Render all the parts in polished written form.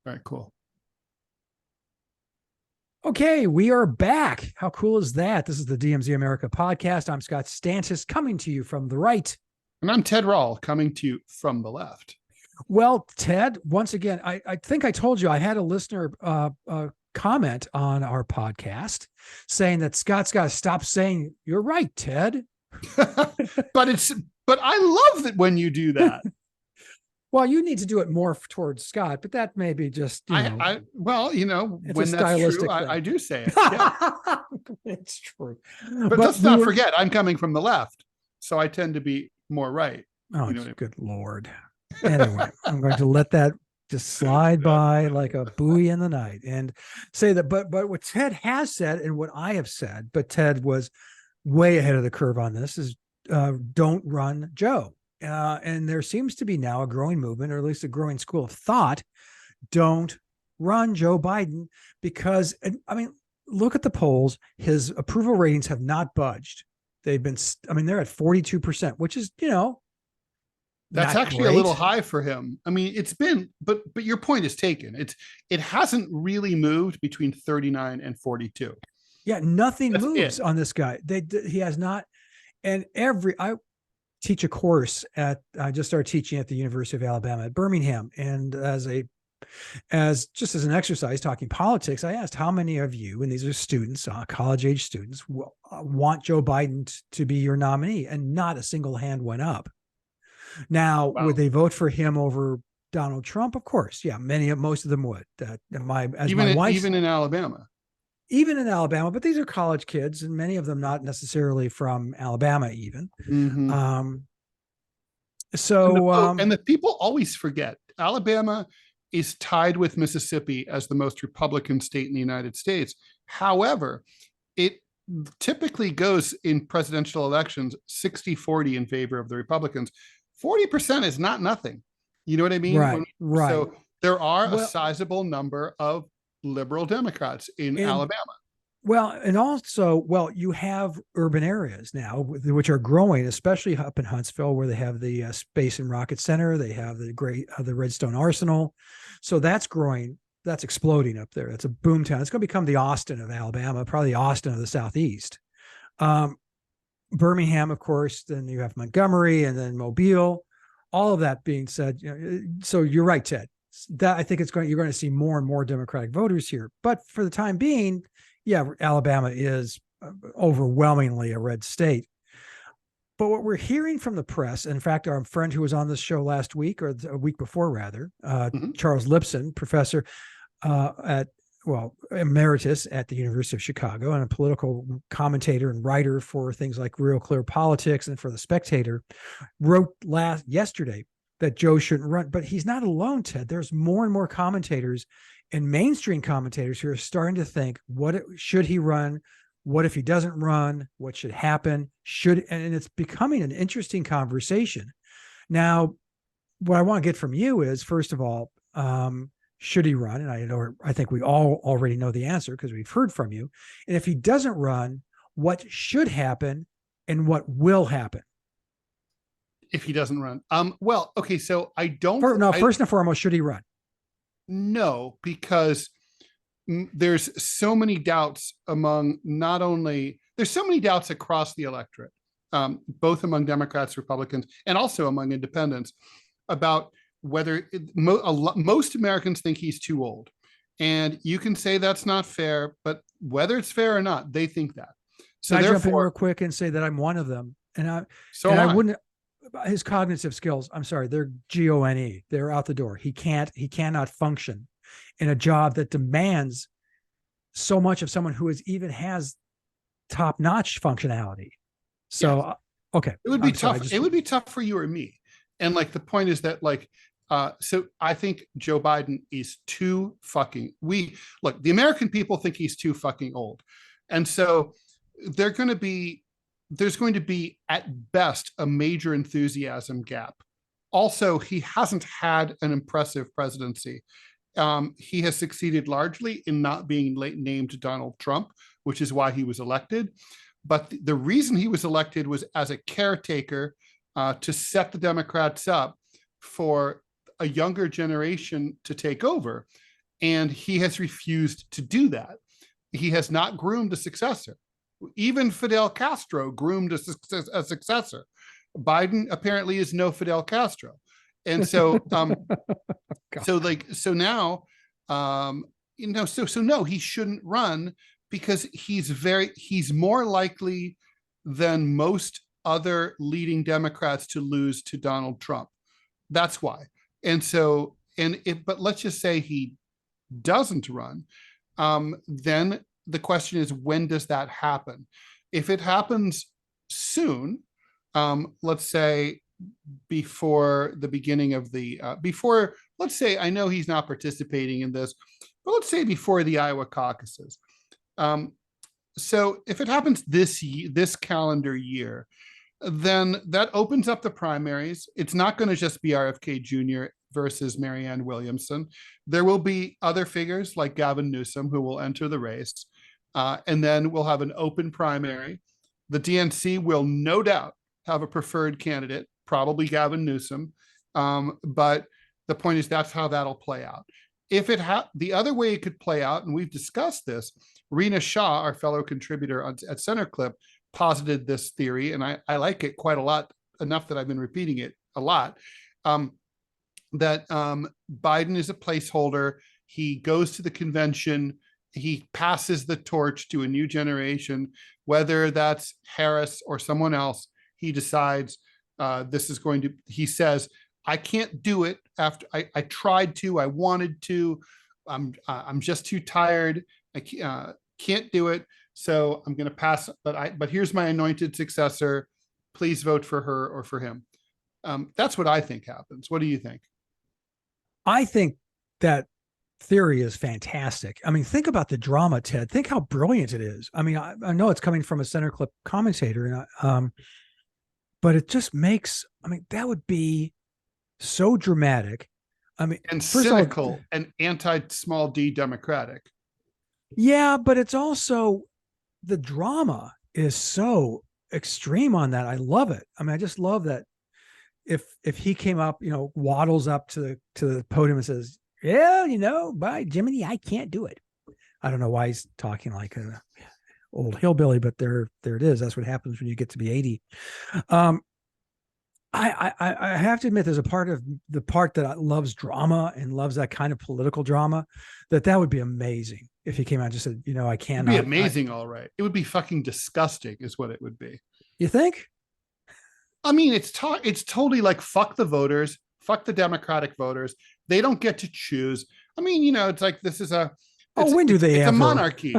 All right, cool. Okay, we are back. How cool is that? This is the DMZ America podcast. I'm Scott Stantis, coming to you from the right. And I'm Ted Rall, coming to you from the left. Well, Ted, once again, I think I told you I had a listener comment on our podcast saying that Scott's got to stop saying, "You're right, Ted." but I love that when you do that. Well, you need to do it more towards Scott, but that may be just, when that's true, I do say it. Yeah. It's true. But let's not forget, I'm coming from the left, so I tend to be more right. Oh, good Lord. Anyway, I'm going to let that just slide by like a buoy in the night and say that, but what Ted has said and what I have said, but Ted was way ahead of the curve on this, is don't run Joe. And there seems to be now a growing movement, or at least a growing school of thought, don't run Joe Biden, because, I mean, look at the polls. His approval ratings have not budged. They've been, they're at 42%, which is, that's actually great. A little high for him. I mean, it's been, but your point is taken. It hasn't really moved between 39 and 42. Yeah, nothing moves on this guy. He has not. And I teach a course I just started teaching at the University of Alabama at Birmingham. And as just as an exercise talking politics, I asked how many of you, and these are students, college age students, want Joe Biden to be your nominee, and not a single hand went up. Now, wow. Would they vote for him over Donald Trump? Of course. Yeah. Most of them would. Even in Alabama. Even in Alabama, but these are college kids, and many of them not necessarily from Alabama even. Mm-hmm. And the people always forget, Alabama is tied with Mississippi as the most Republican state in the United States. However, it typically goes in presidential elections 60-40 in favor of the Republicans. 40% is not nothing. You know what I mean? Right. So there are a sizable number of liberal Democrats in Alabama. Well, and also, you have urban areas now which are growing, especially up in Huntsville, where they have the Space and Rocket Center. They have the Redstone Arsenal. So that's growing. That's exploding up there. It's a boom town. It's going to become the Austin of Alabama, probably the Austin of the Southeast. Birmingham, of course, then you have Montgomery, and then Mobile. All of that being said, so you're right, Ted. That I think you're going to see more and more Democratic voters here. But for the time being, yeah, Alabama is overwhelmingly a red state. But what we're hearing from the press, in fact, our friend who was on this show last week, or a week before rather, Charles Lipson, professor emeritus at the University of Chicago, and a political commentator and writer for things like Real Clear Politics and for The Spectator, wrote yesterday that Joe shouldn't run. But he's not alone, Ted. There's more and more commentators and mainstream commentators who are starting to think, should he run? What if he doesn't run? What should happen? And it's becoming an interesting conversation. Now, what I want to get from you is, first of all, should he run? And I think we all already know the answer because we've heard from you. And if he doesn't run, what should happen and what will happen? If he doesn't run. Okay, so I don't. First and foremost, should he run? No, because there's so many doubts there's so many doubts across the electorate, both among Democrats, Republicans, and also among independents, about whether most Americans think he's too old. And you can say that's not fair, but whether it's fair or not, they think that. So I jump in real quick and say that I'm one of them. And I wouldn't. His cognitive skills, I'm sorry, they're GONE. They're out the door. He cannot function in a job that demands so much of someone who even has top-notch functionality. So, yes. Okay. It would be tough. It would be tough for you or me. And the point is that so I think Joe Biden is too fucking, the American people think he's too fucking old. And so there's going to be at best a major enthusiasm gap. Also, he hasn't had an impressive presidency. He has succeeded largely in not being named Donald Trump, which is why he was elected. But the reason he was elected was as a caretaker to set the Democrats up for a younger generation to take over. And he has refused to do that. He has not groomed a successor. Even Fidel Castro groomed a successor. Biden apparently is no Fidel Castro. And so, so now, so no, he shouldn't run, because he's more likely than most other leading Democrats to lose to Donald Trump. That's why. And so, but let's just say he doesn't run, then the question is, when does that happen? If it happens soon, let's say before the beginning of the, let's say, I know he's not participating in this, but let's say before the Iowa caucuses. So if it happens this calendar year, then that opens up the primaries. It's not going to just be RFK Jr. versus Marianne Williamson. There will be other figures like Gavin Newsom who will enter the race. And then we'll have an open primary. The DNC will no doubt have a preferred candidate, probably Gavin Newsom. But the point is, that's how that'll play out. If the other way it could play out, and we've discussed this, Rena Shah, our fellow contributor at Center Clip, posited this theory, and I like it quite a lot, enough that I've been repeating it a lot, that Biden is a placeholder. He goes to the convention, he passes the torch to a new generation, whether that's Harris or someone else. He decides he says, I can't do it after I tried to, I wanted to, I'm just too tired. I can't do it. So I'm going to pass, but here's my anointed successor. Please vote for her or for him. That's what I think happens. What do you think? I think that theory is fantastic. I mean, think about the drama, Ted. Think how brilliant it is. I mean, I know it's coming from a Center Clip commentator, but it just makes, I mean, that would be so dramatic. I mean, and cynical and anti-small d Democratic. Yeah, but it's also, the drama is so extreme on that. I love it. I mean, I just love that if he came up, waddles up to the podium and says, yeah, by Jiminy, I can't do it. I don't know why he's talking like an old hillbilly, but there it is. That's what happens when you get to be 80. I have to admit, there's a part of the part that loves drama and loves that kind of political drama, that would be amazing if he came out and just said, I cannot. It'd be amazing. All right. It would be fucking disgusting is what it would be. You think? I mean, it's totally like, fuck the voters, fuck the Democratic voters. They don't get to choose. I mean, it's like, this is when do they it's ever? A monarchy.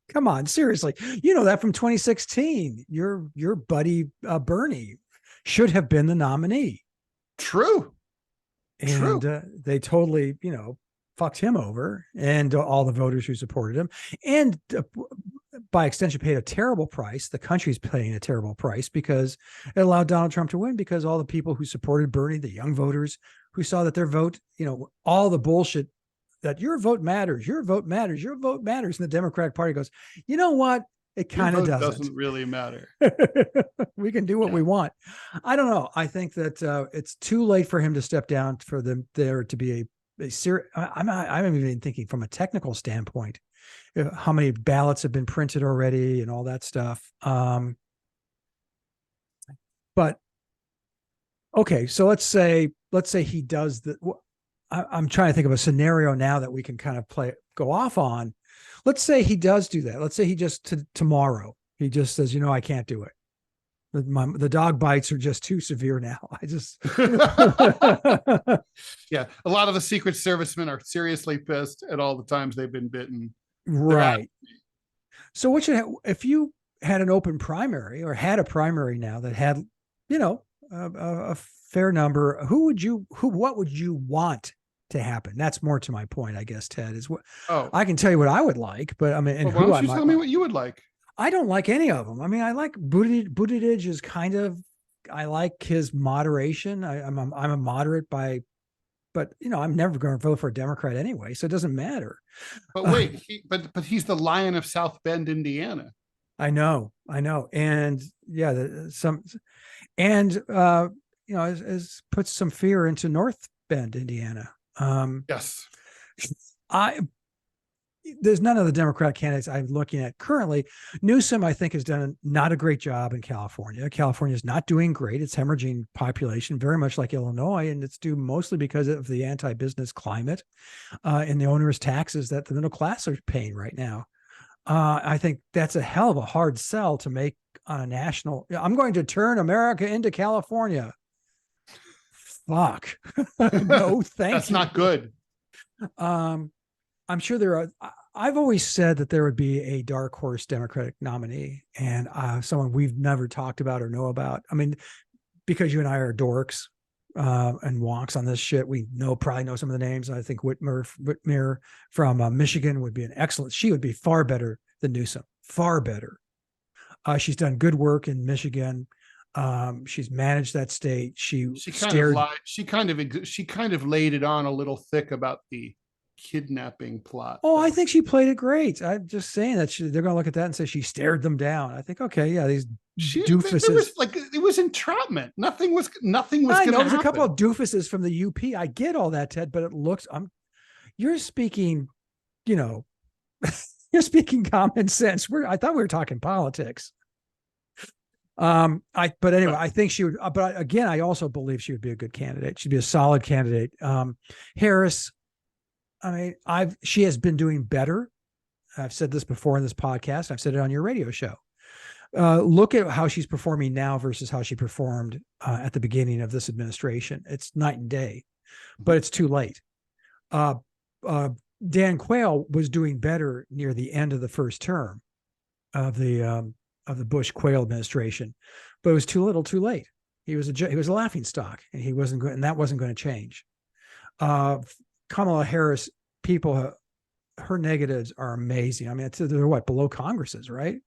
Come on, seriously. You know that from 2016, your buddy Bernie should have been the nominee. True. And they totally, fucked him over, and all the voters who supported him, and by extension paid a terrible price. The country's paying a terrible price because it allowed Donald Trump to win, because all the people who supported Bernie, the young voters who saw that their vote, all the bullshit that your vote matters, your vote matters, your vote matters. And the Democratic Party goes, you know what? It kind of doesn't really matter. We can do what we want. I don't know. I think that it's too late for him to step down, for there to be a serious. I'm even thinking from a technical standpoint, how many ballots have been printed already and all that stuff. But okay, so let's say he does I'm trying to think of a scenario now that we can kind of go off on. Let's say he does do that. Let's say he just tomorrow, he just says, I can't do it. The dog bites are just too severe now. I just, yeah. A lot of the Secret Servicemen are seriously pissed at all the times they've been bitten. Right. So if you had an open primary, or had a primary now that had, a fair number, what would you want to happen? That's more to my point, I guess, Ted, is what I can tell you what I would like, but I mean, and why don't you tell me what you would like? I don't like any of them. I mean, I like Buttigieg is I like his moderation. I'm a moderate but I'm never going to vote for a Democrat anyway, so it doesn't matter. But wait, but he's the Lion of South Bend, Indiana. I know, and yeah, has put some fear into North Bend, Indiana. Yes. There's none of the Democratic candidates I'm looking at currently. Newsom, I think, has done not a great job in California. California is not doing great. It's hemorrhaging population, very much like Illinois, and it's due mostly because of the anti-business climate and the onerous taxes that the middle class are paying right now. I think that's a hell of a hard sell to make on a national. I'm going to turn America into California. Fuck. No, thank That's you. not good. I'm sure there are. I've always said that there would be a dark horse Democratic nominee, and someone we've never talked about or know about. I mean, because you and I are dorks and wonks on this shit, we probably know some of the names. I think Whitmer from Michigan would be an excellent. She would be far better than Newsom, far better. She's done good work in Michigan. She's managed that state. She kind of lied. She kind of laid it on a little thick about the kidnapping plot. Oh, I think she played it great. I'm just saying that they're going to look at that and say she stared them down. I think, okay, yeah, these doofuses. There was it was entrapment. Nothing was going to happen. There was a couple of doofuses from the UP. I get all that, Ted, but it looks. You're speaking, you're speaking common sense. I thought we were talking politics. But anyway, I think she would. But again, I also believe she would be a good candidate. She'd be a solid candidate. Harris. I mean, she has been doing better. I've said this before in this podcast. I've said it on your radio show. Look at how she's performing now versus how she performed at the beginning of this administration. It's night and day, but it's too late. Dan Quayle was doing better near the end of the first term of the Bush-Quayle administration, but it was too little, too late. He was a laughing stock, and he wasn't going, and that wasn't going to change. Kamala Harris, her negatives are amazing. I mean, they're what, below Congress's, right?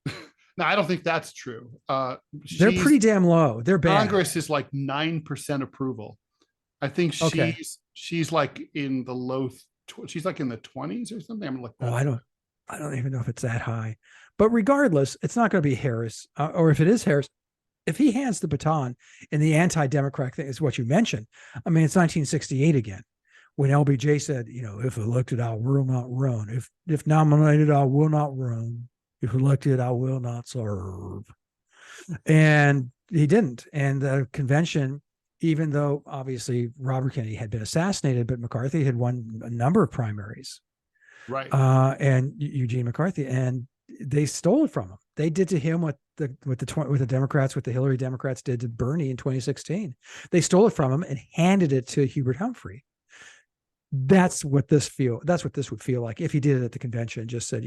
No, I don't think that's true. They're pretty damn low. They're bad. Congress is like 9% approval. I think she's like in the low. She's like in the 20s or something. I'm like, I don't even know if it's that high. But regardless, it's not going to be Harris, or if it is Harris, if he hands the baton and the anti-democratic thing is what you mentioned. I mean, it's 1968 again. When LBJ said, if elected, I will not run. If nominated, I will not run. If elected, I will not serve. And he didn't. And the convention, even though obviously Robert Kennedy had been assassinated, but McCarthy had won a number of primaries. Right. And Eugene McCarthy, and they stole it from him. They did to him what the Hillary Democrats did to Bernie in 2016. They stole it from him and handed it to Hubert Humphrey. That's what this would feel like if he did it at the convention. Just said,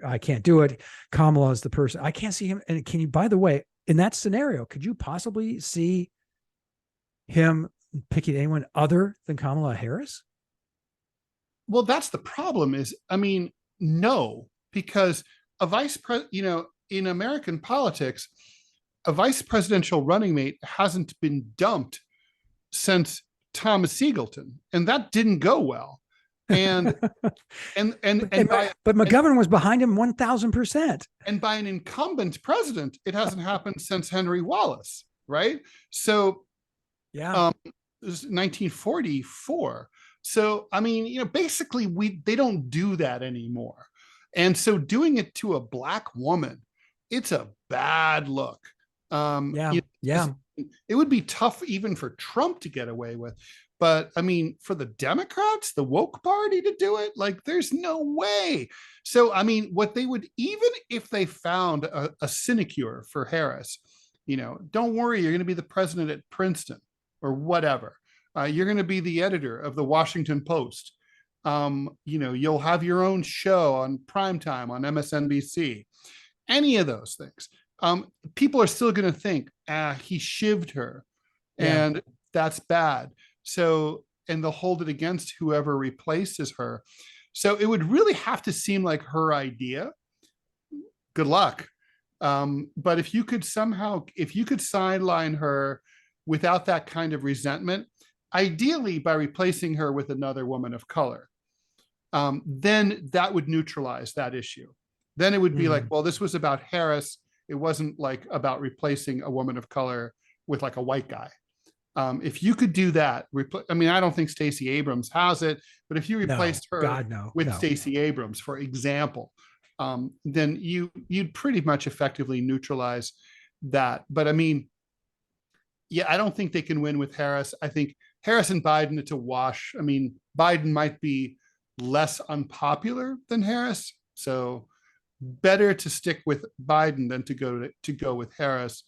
I can't do it. Kamala is the person. I can't see him. And can you, by the way, in that scenario, could you possibly see him picking anyone other than Kamala Harris? Well, that's the problem no, because a vice president, in American politics, a vice presidential running mate hasn't been dumped since Thomas Eagleton, and that didn't go well. And but McGovern was behind him 1,000%. And by an incumbent president, it hasn't happened since Henry Wallace, right? So, yeah, it was 1944. So, basically, they don't do that anymore. And so, doing it to a Black woman, it's a bad look. It would be tough even for Trump to get away with. But for the Democrats, the woke party, to do it, there's no way. So, what they would, even if they found a sinecure for Harris, don't worry, you're going to be the president at Princeton or whatever. You're going to be the editor of the Washington Post. You'll have your own show on primetime on MSNBC. Any of those things. People are still going to think, he shivved her, and that's bad. So, and they'll hold it against whoever replaces her. So it would really have to seem like her idea. Good luck. But if you could sideline her without that kind of resentment, ideally by replacing her with another woman of color, then that would neutralize that issue. Then it would be like, well, this was about Harris. It wasn't like about replacing a woman of color with like a white guy. If you could do that, I mean, I don't think Stacey Abrams has it, but if you No, replaced her God, no, with no. Stacey Abrams, for example, then you'd pretty much effectively neutralize that. But I mean, yeah, I don't think they can win with Harris. I think Harris and Biden, it's a wash. I mean, Biden might be less unpopular than Harris, so better to stick with Biden than to go with Harris.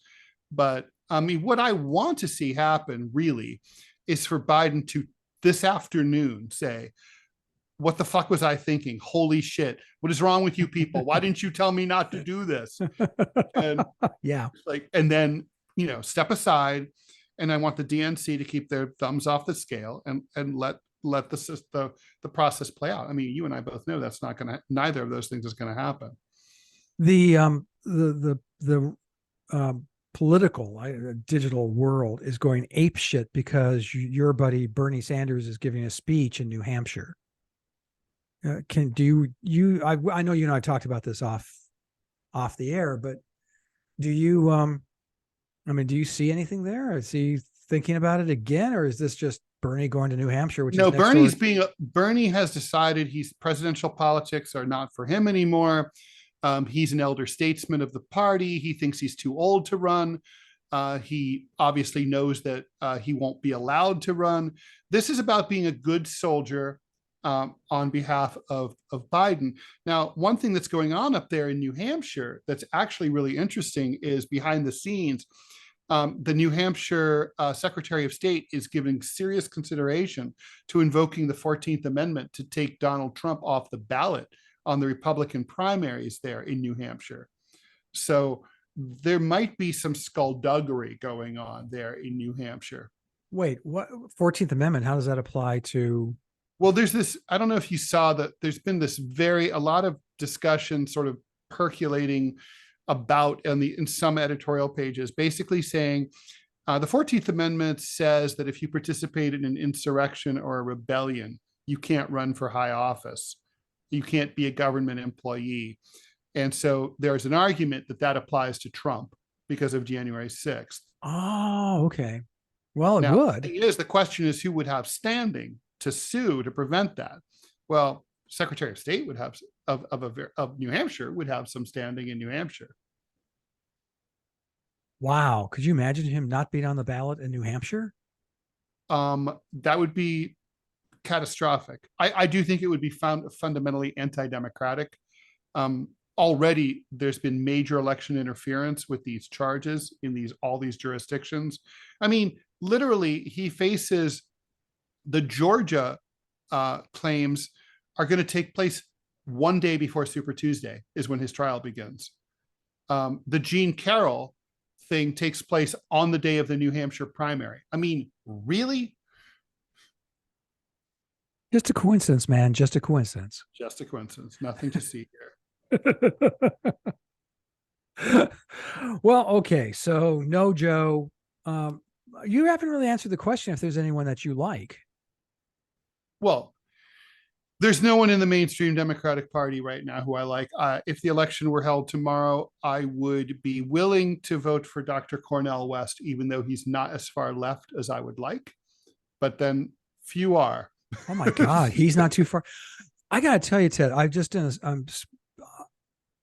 But I mean, what I want to see happen really is for Biden to this afternoon say, what the fuck was I thinking? Holy shit. What is wrong with you people? Why didn't you tell me not to do this? And Yeah. like, and then, you know, step aside. And I want the DNC to keep their thumbs off the scale and let the process play out. I mean, you and I both know that's not going to, neither of those things is going to happen. The political digital world is going ape shit because your buddy Bernie Sanders is giving a speech in New Hampshire. I know you and I talked about this off the air, but do you I mean, do you see anything there? Is he thinking about it again, or is this just Bernie going to New Hampshire? Which no, is Bernie has decided presidential politics are not for him anymore. He's an elder statesman of the party. He thinks he's too old to run. He obviously knows that he won't be allowed to run. This is about being a good soldier on behalf of Biden. Now, one thing that's going on up there in New Hampshire that's actually really interesting is behind the scenes, the New Hampshire Secretary of State is giving serious consideration to invoking the 14th Amendment to take Donald Trump off the ballot on the Republican primaries there in New Hampshire. So there might be some skullduggery going on there in New Hampshire. Wait, what 14th Amendment? How does that apply to? Well, there's this, I don't know if you saw that there's been a lot of discussion sort of percolating about in some editorial pages, basically saying the 14th Amendment says that if you participate in an insurrection or a rebellion, you can't run for high office. You can't be a government employee. And so there's an argument that applies to Trump because of January 6th. Oh, okay. Well, it now, would. The question is who would have standing to sue to prevent that? Well, Secretary of State would have of New Hampshire would have some standing in New Hampshire. Wow. Could you imagine him not being on the ballot in New Hampshire? That would be catastrophic. I do think it would be fundamentally anti-democratic. Already there's been major election interference with these charges in all these jurisdictions. I mean, literally, he faces the Georgia claims are going to take place one day before Super Tuesday is when his trial begins. The Jean Carroll thing takes place on the day of the New Hampshire primary. I mean, really? Just a coincidence, man. Just a coincidence. Just a coincidence. Nothing to see here. Well, okay. So no, Joe, you haven't really answered the question if there's anyone that you like. Well, there's no one in the mainstream Democratic Party right now who I like. If the election were held tomorrow, I would be willing to vote for Dr. Cornel West, even though he's not as far left as I would like. But then few are. Oh my God, he's not too far. I got to tell you, Ted, I've just done I'm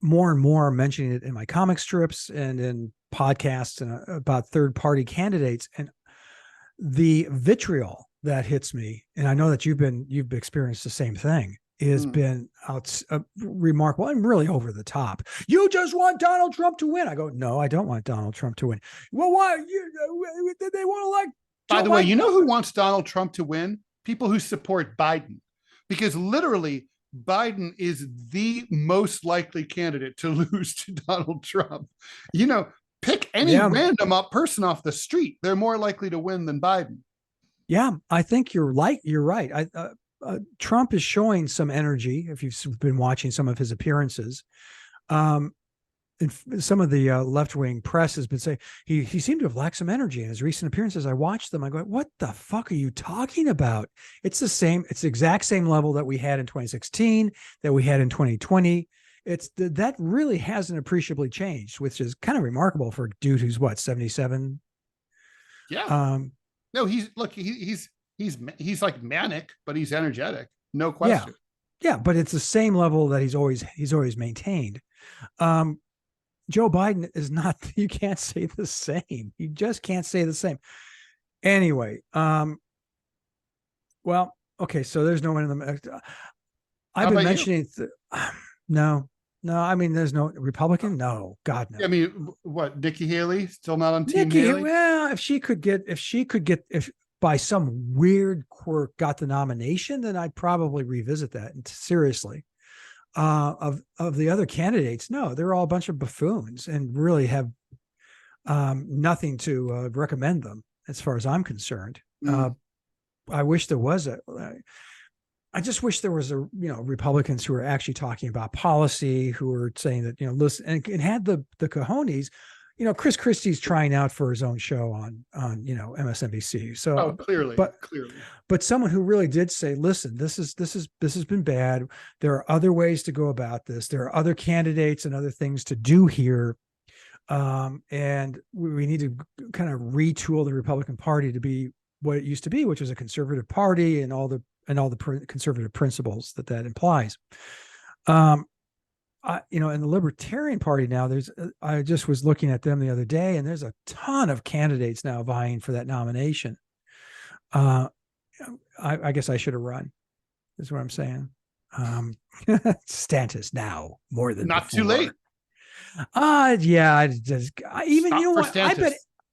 more and more mentioning it in my comic strips and in podcasts and about third-party candidates, and the vitriol that hits me, and I know that you've experienced the same thing, has been remarkable and really over the top. You just want Donald Trump to win. I go, no, I don't want Donald Trump to win. Well, why? They want to elect. By the way, you know who wants Donald Trump to win? People who support Biden, because literally Biden is the most likely candidate to lose to Donald Trump. You know, pick any random person off the street. They're more likely to win than Biden. Yeah, I think you're right. Trump is showing some energy. If you've been watching some of his appearances, and some of the left-wing press has been saying he seemed to have lacked some energy in his recent appearances. I watched them. I go, what the fuck are you talking about? It's the same. It's the exact same level that we had in 2016, that we had in 2020. That really hasn't appreciably changed, which is kind of remarkable for a dude who's 77. Yeah. No, he's like manic, but he's energetic, no Yeah. question. Yeah, but it's the same level that he's always maintained. Joe Biden is not, you can't say the same. You just can't say the same. Anyway, well, okay, so there's no one in the I've been mentioning no. I mean, there's no Republican. No, God, no. I mean, what, Nikki Haley still not on Team Nikki, Haley? well, if by some weird quirk got the nomination, then I'd probably revisit that. And seriously, of the other candidates, no, they're all a bunch of buffoons and really have nothing to recommend them as far as I'm concerned. I wish there was I just wish there was Republicans who were actually talking about policy, who were saying that, listen, and had the cojones. Chris Christie's trying out for his own show on MSNBC. So clearly, but someone who really did say, listen, this has been bad. There are other ways to go about this. There are other candidates and other things to do here. And we need to kind of retool the Republican Party to be what it used to be, which was a conservative party and all the conservative principles that implies. In the Libertarian Party now, I just was looking at them the other day, and there's a ton of candidates now vying for that nomination. I guess I should have run, is what I'm saying. Stantis now more than not before. Too late. Yeah,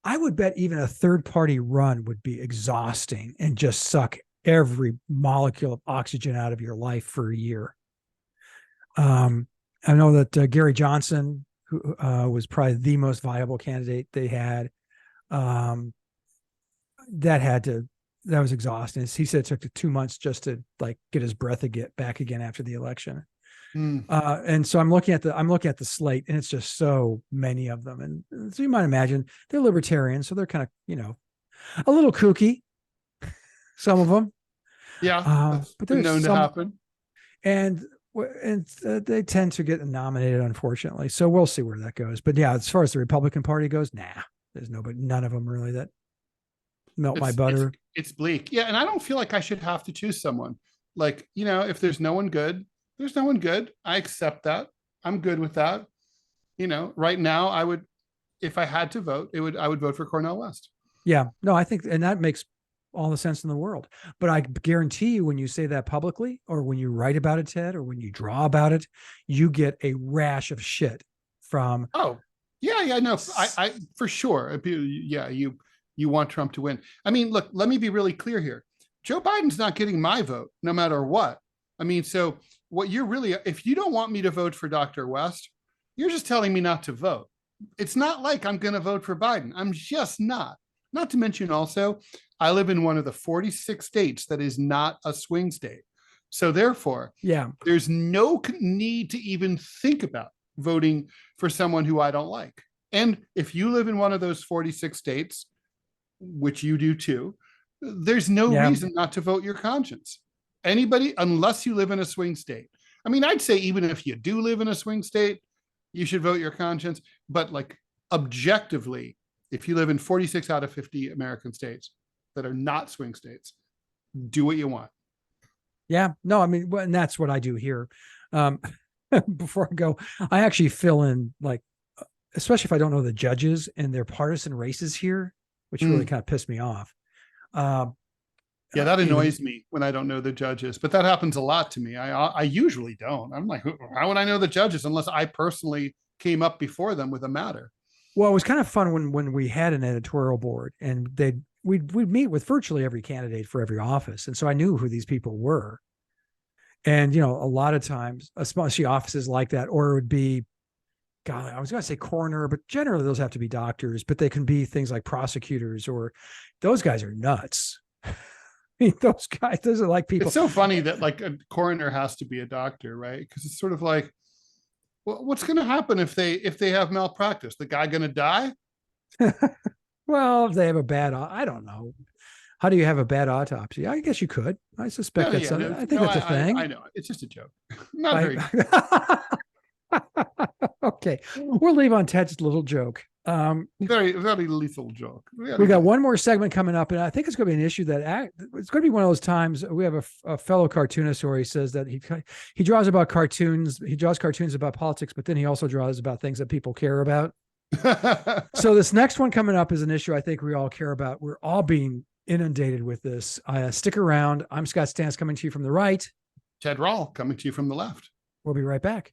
I would bet even a third party run would be exhausting and just suck every molecule of oxygen out of your life for a year. I know that Gary Johnson, who was probably the most viable candidate they had, that was exhausting. He said it took 2 months just to get his breath back again after the election. And so I'm looking at the slate, and it's just so many of them. And so you might imagine they're libertarians, so they're kind of, a little kooky, some of them. Yeah. But they're known to happen. And they tend to get nominated, unfortunately. So we'll see where that goes. But yeah, as far as the Republican Party goes, there's none of them really that melt my butter. It's bleak. Yeah. And I don't feel like I should have to choose someone. If there's no one good, there's no one good. I accept that. I'm good with that. Right now if I had to vote, I would vote for Cornel West. Yeah, no, I think, and that makes all the sense in the world. But I guarantee you, when you say that publicly, or when you write about it, Ted, or when you draw about it, you get a rash of shit from. Oh, yeah, no, I for sure. Yeah, you want Trump to win. I mean, look, let me be really clear here. Joe Biden's not getting my vote, no matter what. I mean, so what if you don't want me to vote for Dr. West, you're just telling me not to vote. It's not like I'm going to vote for Biden. I'm just not. Not to mention also, I live in one of the 46 states that is not a swing state. So therefore, there's no need to even think about voting for someone who I don't like. And if you live in one of those 46 states, which you do too, there's no reason not to vote your conscience. Anybody, unless you live in a swing state. I mean, I'd say even if you do live in a swing state, you should vote your conscience. But objectively, if you live in 46 out of 50 American states that are not swing states, do what you want. Yeah, no, I mean, and that's what I do here. Before I go, I actually fill in, especially if I don't know the judges and their partisan races here, which really kind of pissed me off. Yeah, that annoys me when I don't know the judges, but that happens a lot to me. I usually don't. I'm like, how would I know the judges unless I personally came up before them with a matter? Well, it was kind of fun when we had an editorial board, and we'd meet with virtually every candidate for every office. And so I knew who these people were. And, a lot of times, especially offices like that, or it would be, God, I was going to say coroner, but generally those have to be doctors, but they can be things like prosecutors, or those guys are nuts. I mean, those are like people. It's so funny that a coroner has to be a doctor, right? Because it's sort of like, well, what's going to happen if they have malpractice? The guy going to die? Well, if they have I don't know. How do you have a bad autopsy? I guess you could. I suspect I think that's a thing. I know. It's just a joke. Not very. Okay, we'll leave on Ted's little joke. Very, very lethal joke. We got one more segment coming up, and I think it's going to be an issue that it's going to be one of those times. We have a fellow cartoonist where he says that he draws about cartoons. He draws cartoons about politics, but then he also draws about things that people care about. So this next one coming up is an issue I think we all care about. We're all being inundated with this. Stick around. I'm Scott Stantis coming to you from the right. Ted Rall coming to you from the left. We'll be right back.